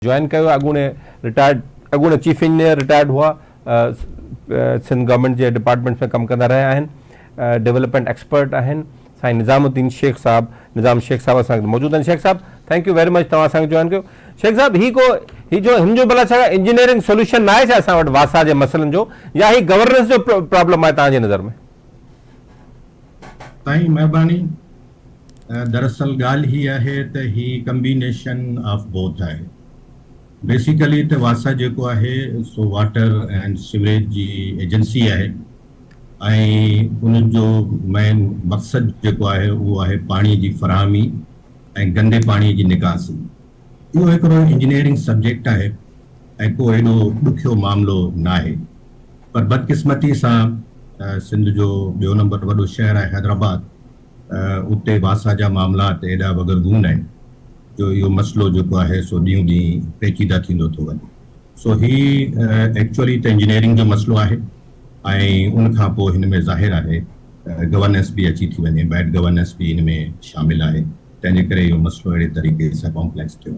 Join किया अॻूणे retired अॻूणे chief engineer retired हुआ सिंध गवर्नमेंट के डिपार्टमेंट में कम कंदा रहिया आहिनि डेवलपमेंट एक्सपर्ट आहिनि साईं निज़ामुद्दीन शेख साहब निज़ाम शेख साहब असां मौजूद आहिनि। शेख साहब थैंक यू वेरी मच तव्हां असांखे ज्वाइन कयो। शेख साहब ही जो हिन जो भला छा इंजीनियरिंग सोल्यूशन ना आहे छा असां वटि वासा जे मसइलनि जो या ही गवर्नेंस जो प्रॉब्लम आहे तव्हांजी नज़र में? ताईं महिरबानी। दरअसल ॻाल्हि ही आहे त ही कम्बिनेशन ऑफ बोथ आहे। बेसिकली तो वासा जेको आहे सो वाटर एंड सीवरेज जी एजेंसी है उन जो मेन मकसद जेको आहे वो आहे पानी की फराहमी ऐं गंदे पानी की निकासी। इहो हिकिड़ो इंजीनियरिंग सब्जेक्ट है को एडो ॾुखियो मामलो ना है, पर बदकिस्मती से सिंध जो ॿियो नंबर वॾो शहर है हैदराबाद, उते वासा जा मामलात एडा वगरगून आहिनि जो यो मसलो जो है सो ॾींहों ॾींहुं पेचीदा थींदो थो वञे। सो ही एक्चुअली तो इंजीनियरिंग जो मसलो है उन खां पोइ हिन में ज़ाहिर है गवर्नेंस भी अची थी वञे, बैड गवर्नेंस भी इन में शामिल है, तंहिंजे करे इहो मसलो अहिड़े तरीक़े सां कॉम्प्लेक्स थियो।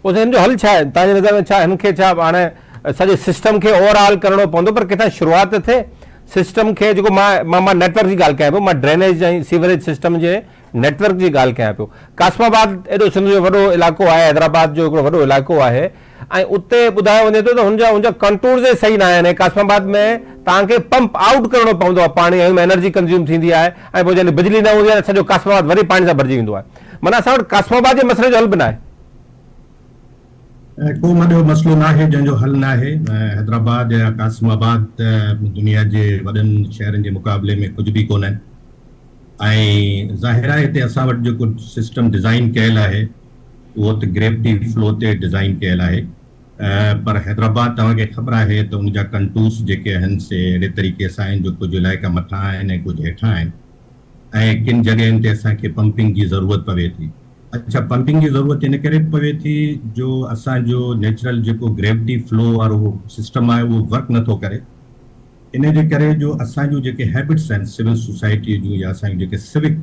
पोइ हिन जो हल छा आहे तव्हांजी नज़र में? छा हिनखे छा हाणे सॼे सिस्टम खे ओवरऑल करणो पवंदो, पर किथां शुरूआत थिए सिस्टम के जो मां नेटवर्क की ॻाल्हि कयां पियो, मां ड्रेनेज ऐं सीवरेज सिस्टम के नेटवर्क की ॻाल्हि कयां पियो। कासमाबाद एडो सिंध जो वॾो इलाइक़ो आहे, हैदराबाद जो हिकिड़ो वॾो इलाइक़ो आहे ऐं उते ॿुधायो वञे थो त हुनजा कंटूर्स सही न आहिनि। कासमाबाद में तव्हांखे पंप आउट करणो पवंदो आहे पाणी, ऐं एनर्जी कंज्यूम थींदी आहे ऐं पोइ जॾहिं बिजली न हूंदी आहे सॼो कासमाबाद वरी पाणी सां भरिजी वेंदो आहे। माना असां वटि कासमाबाद जे मसइले जो हल बि न आहे। को वॾो मसलो ना है जंहिंजो हल ना है। हैदराबाद या कासमाबाद दुनिया के वॾनि शहरनि के मुक़ाबले में कुछ भी कोन आहिनि। ज़ाहिर है हिते असां वटि जेको सिस्टम डिज़ाइन कयल है वो तो ग्रेविटी फ्लो ते डिज़ाइन कयल है, पर हैदराबाद तव्हांखे ख़बर है तो उनजा कंटूर्स जेके आहिनि से अहिड़े तरीक़े सां आहिनि जो कुछ इलाइक़ा मथां आहिनि ऐं कुछ हेठां आहिनि ऐं किन जॻहियुनि ते असांखे पंपिंग की ज़रूरत पवे थी। अच्छा, पंपिंग की ज़रूरत इन करे पवे थी जो असांजो नेचुरल जेको ग्रेविटी फ्लो वारो सिस्टम है वो वर्क नथो करे। इन जे करे जो असांजो जेके हैबिट्स आहिनि सिविल सोसाइटी जूं या असांजो जेके सिविक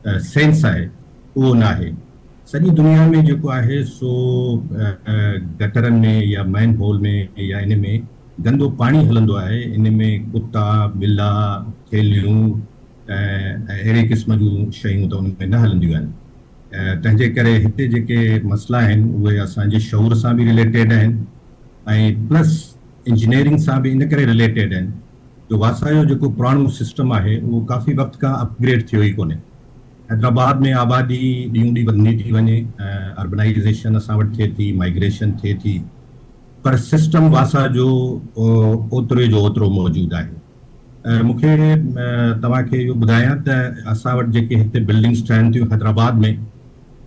सेंस है वो ना है। सॼी दुनिया में जेको आहे सो गटरनि में या मैन होल में या इन में गंदो पानी हलंदो आहे, इन में कुत्ता बिल्ला थेलियूं अहिड़े क़िस्म जूं शयूं त उन में न हलंदियूं आहिनि। तंहिंजे करे हिते जेके मसला आहिनि उहे असांजे शऊर सां बि रिलेटेड आहिनि ऐं प्लस इंजीनियरिंग सां भी इन करे रिलेटेड आहिनि जो वासा जो जेको पुराणो सिस्टम आहे उहो काफ़ी वक़्त खां अपग्रेड थियो ई कोन्हे। हैदराबाद में आबादी ॾींहों ॾींहुं वधंदी थी वञे, अर्बनाइजेशन असां वटि थिए थी, माइग्रेशन थिए थी, पर सिस्टम वासा जो ओतिरे जो ओतिरो मौजूदु आहे। मूंखे तव्हांखे इहो ॿुधायां त असां वटि जेके हिते बिल्डिंग्स ठहनि थियूं हैदराबाद में,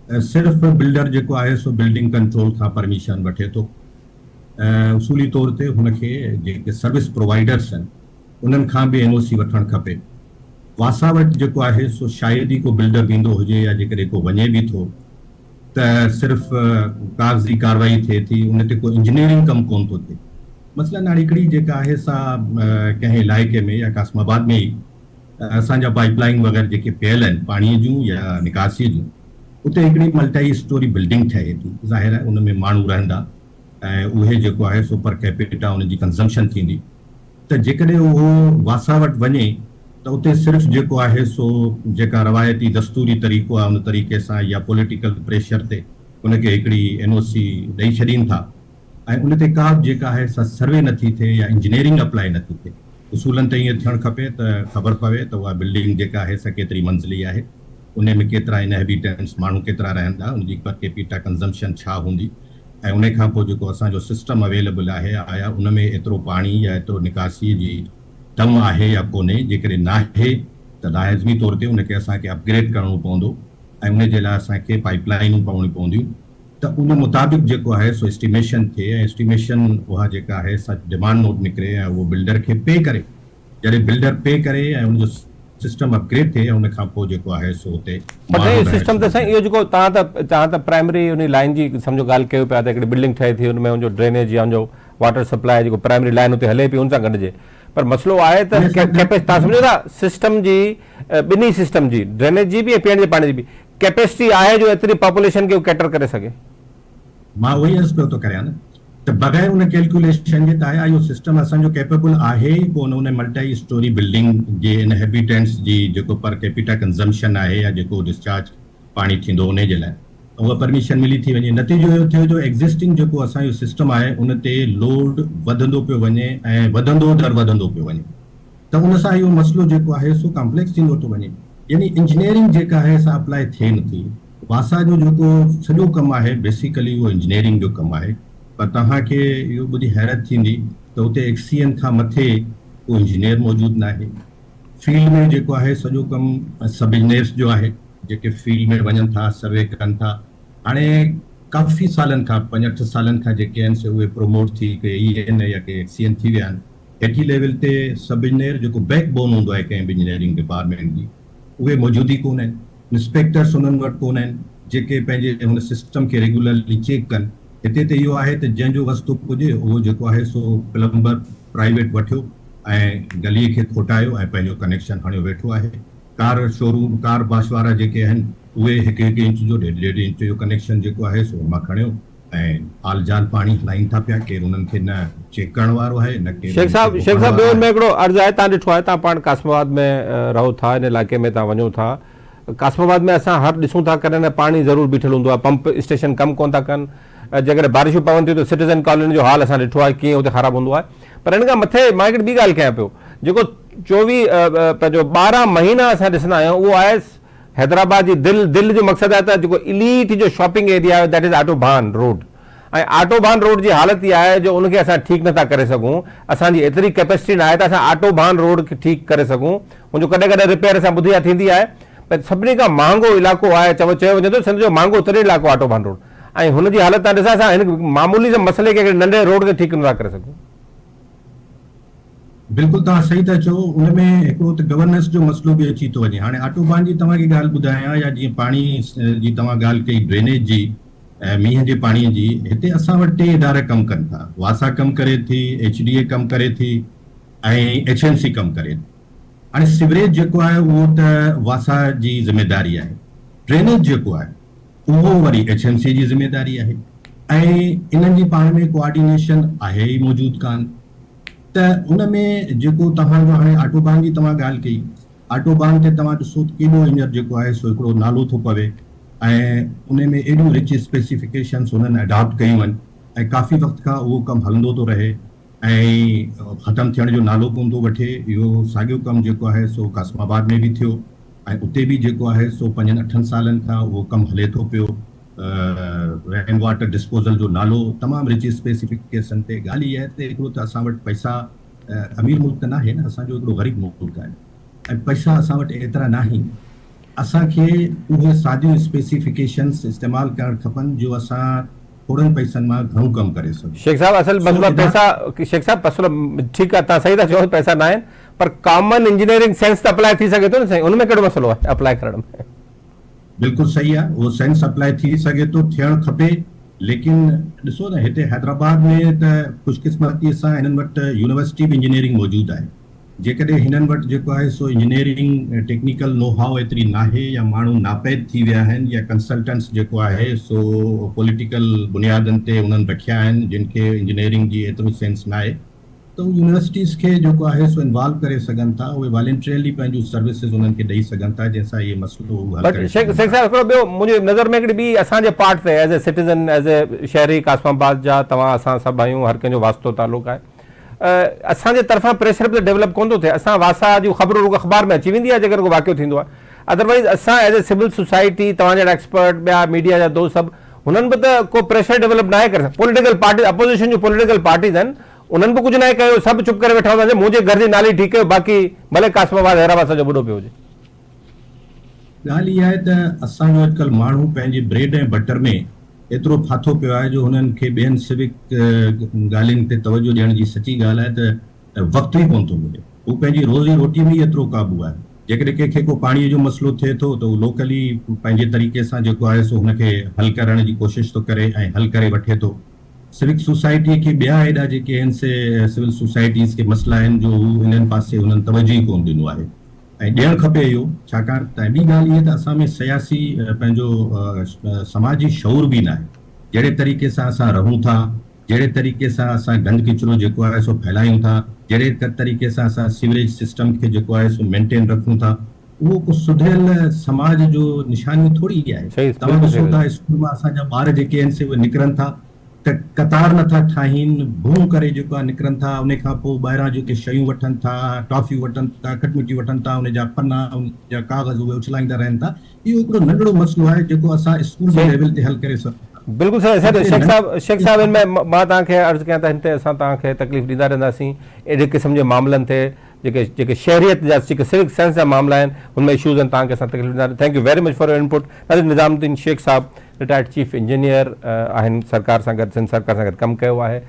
सिर्फ़ु बिल्डर जेको आहे सो बिल्डिंग कंट्रोल खां परमिशन वठे थो। उसूली तौर ते हुनखे जेके सर्विस प्रोवाइडर्स आहिनि उन्हनि खां बि NOC वठणु खपे। वासा वटि जेको आहे सो शायदि ही को बिल्डर वेंदो हुजे या जेकॾहिं को वञे भी थो त सिर्फ़ कागज़ी कार्रवाई थिए थी, उन ते को इंजीनियरिंग कमु कोन थो थिए। मसलन हाणे हिकिड़ी जेका आहे सा कंहिं इलाइक़े में या कासमाबाद में ई असांजा पाइपलाइन वग़ैरह जेके पियल आहिनि पाणीअ जूं या निकासी जूं, उते हिकिड़ी मल्टी स्टोरी बिल्डिंग ठहे थी। ज़ाहिर आहे उन में माण्हू रहंदा ऐं उहे जेको आहे सो पर कैपिटा उनजी कंजम्पशन थींदी। त जेकॾहिं उहो वासा वटि वञे तो उते सिर्फ जेको आहे सो जेका रवायती दस्तूरी तरीक़ो आहे उन तरीक़े सां या पॉलिटिकल प्रेशर ते उनखे हिकिड़ी NOC ॾेई छॾीनि था ऐं उन ते का जेका आहे सा सर्वे नथी थिए या इंजीनियरिंग अप्लाई नथी थिए। उसूलन ते ईअं थियणु खपे त ख़बर पवे त उहा बिल्डिंग जेका आहे सा केतिरी मंज़िली आहे, उन में केतिरा इनहेबिटेंट्स माण्हू केतिरा रहंदा, उनजी पर कैपिटा कंजम्पशन छा हूंदी ऐं उन खां पोइ जेको असांजो सिस्टम अवेलेबल आहे आया उन में एतिरो पाणी या एतिरो निकासी जी दम आहे या कोन्हे। जेकॾहिं न आहे त लाज़मी तौर ते उनखे असांखे अपग्रेड करणो पवंदो ऐं उन जे लाइ असांखे पाइपलाइनूं पवणियूं पवंदियूं त उन मुताबिक़ जेको आहे सो एस्टिमेशन थिए ऐं एस्टिमेशन उहा जेका आहे सा डिमांड नोट निकिरे ऐं उहो बिल्डर खे पे करे। जॾहिं बिल्डर पे करे ऐं उनजो सिस्टम अपग्रेड थिए उन खां पोइ जेको आहे सो उते सिस्टम त साईं इहो जेको तव्हां त प्राइमरी उन लाइन जी सम्झो ॻाल्हि कयो पिया त हिकिड़ी बिल्डिंग ठहे थी, उनमें उनजो ड्रेनेज या उनजो वाटर सप्लाई जेको प्राइमरी लाइन उते हले पई उन सां गॾिजे, पर मसलो आहे त तव्हां सम्झो था सिस्टम जी ॿिन्ही सिस्टम जी ड्रेनेज जी भी पीअण जे पाणी जी भी कैपेसिटी आहे जो एतिरी पॉपुलेशन खे कैटर करे सघे? मां उहो अर्ज़ु पियो थो करियां न त बग़ैर उन कैलकुलेशन जे त आया इहो सिस्टम असांजो कैपेबल आहे कोन उन मल्टी स्टोरी बिल्डिंग जे इन हैबिटेंट्स जी जेको पर कैपिटा कंजम्पशन आहे या जेको डिस्चार्ज पाणी थींदो उन जे लाइ उहा परमिशन मिली थी वञे। नतीजो इहो थियो जो एग्ज़िस्टिंग जेको असांजो सिस्टम आहे उन ते लोड वधंदो पियो वञे ऐं वधंदो पियो वञे त उन सां इहो मसइलो जेको आहे सो कॉम्प्लेक्स थींदो थो वञे। यानी इंजीनियरिंग जेका आहे सा अप्लाई थिए नथी। वासा जो जेको सॼो कमु आहे बेसिकली उहो इंजीनियरिंग जो कमु आहे पर तव्हांखे इहो ॿुधी हैरत थींदी त उते एक्सीएन खां मथे को इंजीनियर मौजूदु न आहे। फील्ड में जेको आहे सॼो कमु सब इंजीनियर्स जो आहे जेके फील्ड में वञनि था सर्वे कनि था। हाणे काफ़ी सालनि खां 5-8 सालनि खां जेके आहिनि से उहे प्रोमोट थी के EN या के एक्सीएन थी विया आहिनि। हेठी लेवल ते सब इंजीनियर जेको बैकबोन हूंदो आहे कंहिं बि इंजीनियरिंग डिपार्टमेंट जी उहे मौजूदु ई कोन आहिनि। इंस्पेक्टर्स उन्हनि वटि कोन आहिनि जेके पंहिंजे हुन सिस्टम खे रेगुलरली चेक कनि। हिते त इहो आहे त जंहिंजो वस्तु पुॼे उहो जेको आहे सो प्लम्बर प्राइवेट वठियो ऐं गलीअ खे खोटायो ऐं पंहिंजो कनेक्शन हणियो वेठो आहे। कार शोरूम कार वाश वारा जेके आहिनि उहे 1-1 इंच जो 1.5 इंच जो कनेक्शन जेको आहे सो मां खणियो ऐं आल जाल पाणी हलाइनि था पिया। केरु उन्हनि खे न चेक करण वारो आहे न केरु। शेख साहब ॿियो में हिकिड़ो अर्ज़ु आहे तव्हां ॾिठो आहे तव्हां पाण कासमाबाद में रहो था इन इलाइक़े में तव्हां वञो था। कासमाबाद में असां हर ॾिसूं था कॾहिं न पाणी ज़रूरु बीठल हूंदो आहे पंप स्टेशन कमु कोन था कनि। जेकॾहिं बारिशूं पवनि थियूं त सिटीज़न कॉलोनी जो हाल असां ॾिठो आहे कीअं हुते ख़राबु हूंदो आहे। पर हिन खां मथे मां हिकिड़ी ॿी ॻाल्हि कयां पियो जेको 12 महीना असां ॾिसंदा आहियूं उहो आहे हैदराबाद जी दिलि जो मक़सदु आहे त जेको इलीट जो शॉपिंग एरिया आहे दैट इज़ आटोबान रोड। ऐं आटोबान रोड जी हालति इहा आहे जो उनखे असां ठीकु नथा करे सघूं। असांजी एतिरी कैपेसिटी न आहे त असां आटोबान रोड खे ठीकु करे सघूं। मुंहिंजो कॾहिं रिपेयर असां ॿुधी थींदी आहे पर सभिनी खां महांगो इलाइक़ो आहे चयो वञे थो सिंध जो महांगो तरीन इलाइक़ो आटोबान रोड ऐं हुनजी हालति तव्हां ॾिसां असां हिन मामूली से मसइले खे नंढे रोड ते ठीकु नथा करे सघूं। बिल्कुलु तव्हां सही था चओ। उन में हिकिड़ो त गवर्नेंस जो मसइलो बि अची थो वञे। हाणे ऑटोबान जी तव्हांखे ॻाल्हि ॿुधायां या जीअं पाणी जी तव्हां ॻाल्हि कई ड्रेनेज जी ऐं मींहं जे पाणीअ जी हिते असां वटि 3 इदारा कमु कनि था। वासा कमु करे थी HDA कमु करे थी ऐं HMC कमु करे थी। हाणे सिवरेज जेको आहे उहो त वासा जी ज़िमेदारी आहे। ड्रेनेज जेको आहे उहो वरी HMC जी ज़िमेदारी आहे ऐं इन्हनि जी पाण में कोऑर्डिनेशन आहे ई मौजूदु कान। त उन में जेको तव्हांजो हाणे ऑटोबान जी तव्हां ॻाल्हि कई ऑटोबान ते तव्हां ॾिसो केॾो हींअर जेको आहे सो हिकिड़ो नालो थो पवे ऐं उन में एॾियूं रिच स्पेसिफिकेशन्स हुननि अडॉप्ट कयूं आहिनि ऐं काफ़ी वक़्त खां उहो कमु हलंदो थो रहे ऐं ख़तमु थियण जो नालो कोन थो वठे। इहो साॻियो कमु जेको आहे सो कासमाबाद में बि थियो ऐं उते बि जेको आहे सो 5-8 सालनि खां उहो कमु हले थो पियो। रेन वाटर डिस्पोजल जो नालो तमामु रिच स्पेसिफिकेशन ते। ॻाल्हि इहा आहे त हिकिड़ो त असां वटि पैसा अमीर मुल्क त न आहे न असांजो हिकिड़ो ग़रीब मुल्क आहे ऐं पैसा असां वटि एतिरा न आहिनि। असांखे उहे सादियूं स्पेसिफिकेशन्स इस्तेमालु करणु खपनि जो असां थोड़नि पैसनि मां घणो कमु करे सघूं। शेख साहब असल मसइलो पैसा शेख साहब मसइलो ठीकु आहे तव्हां सही था चओ पैसा न आहिनि पर कॉमन इंजीनियरिंग सेंस त अप्लाई थी सघे थो न साईं उन में कहिड़ो मसइलो आहे अप्लाई करण में। बिल्कुलु सही आहे उहो सेंस अप्लाई थी सघे थो थियणु खपे लेकिन ॾिसो न हिते हैदराबाद में त ख़ुशकिस्मतीअ सां हिननि वटि यूनिवर्सिटी बि इंजीनियरिंग मौजूदु आहे। जेकॾहिं हिननि वटि जेको आहे सो इंजीनियरिंग टेक्निकल नो हाउ एतिरी नाहे या माण्हू नापैद थी विया आहिनि या कंसल्टेंट्स जेको आहे सो पॉलिटिकल बुनियादनि ते उन्हनि रखिया आहिनि जिन खे इंजीनियरिंग जी एतिरो सेंस न आहे त यूनिवर्सिटीज़ खे जेको आहे सो इन्वॉल्व करे सघनि था। उहे वॉलंटियरली पंहिंजूं सर्विसिस उन्हनि खे ॾेई सघनि था जंहिंसां इहे मसइलो हल करे। शेख साहब हिकिड़ो ॿियो मुंहिंजी नज़र में हिकिड़ी ॿी असांजे पार्ट ते as a citizen as a शहरी कासमाबाद जा तव्हां असां सभु आहियूं हर कंहिंजो वास्तो तालुक़ु आहे। असांजे तरफ़ां प्रेशर बि त डेवलप कोन थो थिए। असां वासा जूं ख़बरूं रुॻो अख़बार में अची वेंदी आहे जेकर को वाक़ियो थींदो आहे। अदरवाइज़ असां एज़ ए सिविल सोसाइटी तव्हां जहिड़ा एक्सपर्ट ॿिया मीडिया जा दोस्त सभु हुननि बि त को प्रेशर डेवलप न आहे करे पॉलिटिकल पार्टी अपोज़िशन जूं पॉलिटिकल पार्टीज़ आहिनि उन्हनि बि कुझु न आहे कयो सभु चुप करे वेठा हूंदासीं मुंहिंजे घर जी नाली ठीकु कयो बाक़ी भले कासमाबाद हैदराबाद सॼो ॿुॾो पियो हुजे। ॻाल्हि इहा आहे त असांजो अॼुकल्ह माण्हू पंहिंजे ब्रेड ऐं बटर में एतिरो फाथो पियो आहे जो हुननि खे ॿियनि सिविक ॻाल्हियुनि ते तवजो ॾियण जी सची ॻाल्हि आहे त वक़्तु ई कोन थो मिले। हू पंहिंजी रोज़ी रोटीअ में ई एतिरो क़ाबू आहे। जेकॾहिं कंहिंखे को पाणीअ जो मसइलो थिए थो त उहो लोकली पंहिंजे तरीक़े सां जेको आहे सो हुनखे हल करण जी कोशिशि थो करे ऐं हल करे वठे थो। सिविक सोसाइटीअ खे ॿिया हेॾा जेके आहिनि से सिविल सोसाइटीज़ खे मसइला आहिनि जो हू हिननि पासे हुननि तवजो ई कोन ॾिनो आहे ऐं ॾियणु खपे इहो छाकाणि त ॿी ॻाल्हि इहा त असां में सियासी पंहिंजो समाजी शऊर बि न आहे। जहिड़े तरीक़े सां असां रहूं था, जहिड़े तरीक़े सां असां गंद किचिरो जेको आहे सो फैलायूं था, जहिड़े तरीक़े सां असां सीवरेज सिस्टम खे जेको आहे सो मेंटेन रखूं था, उहो को सुधियल समाज जो निशानी थोड़ी आहे। सही, तव्हां बिल्कुलु ॾिसो सही। था स्कूल मां असांजा ॿार जेके आहिनि से उहे निकिरनि था त कतार नथा ठाहीनि, भूं करे जेको आहे निकिरनि था, उन खां पोइ ॿाहिरां जेके शयूं वठनि था, टॉफियूं वठनि था, खटमिठी वठनि था, उन जा पना, उन जा कागज़ उहे उछलाईंदा रहनि था। इहो हिकिड़ो नंढिड़ो मसइलो आहे जेको असां स्कूल जे लेवल ते हल करे सघूं। बिल्कुल सही सर। शेख साहब इनमें मां तव्हांखे अर्ज़ु कयां त हिन ते असां तव्हांखे तकलीफ़ ॾींदा रहंदासीं। अहिड़े क़िस्म जे मामलनि ते जेके शहरियत जा जेके सिविक सेंस जा मामला आहिनि उनमें इशूज़ आहिनि, तव्हांखे असां तकलीफ़ ॾींदा। Thank you very much for your input. Nazir Nizamuddin Sheikh साहब रिटायर्ड चीफ इंजीनियर आहिनि, सरकार सां गॾु, सिंध सरकार सां गॾु कमु कयो आहे।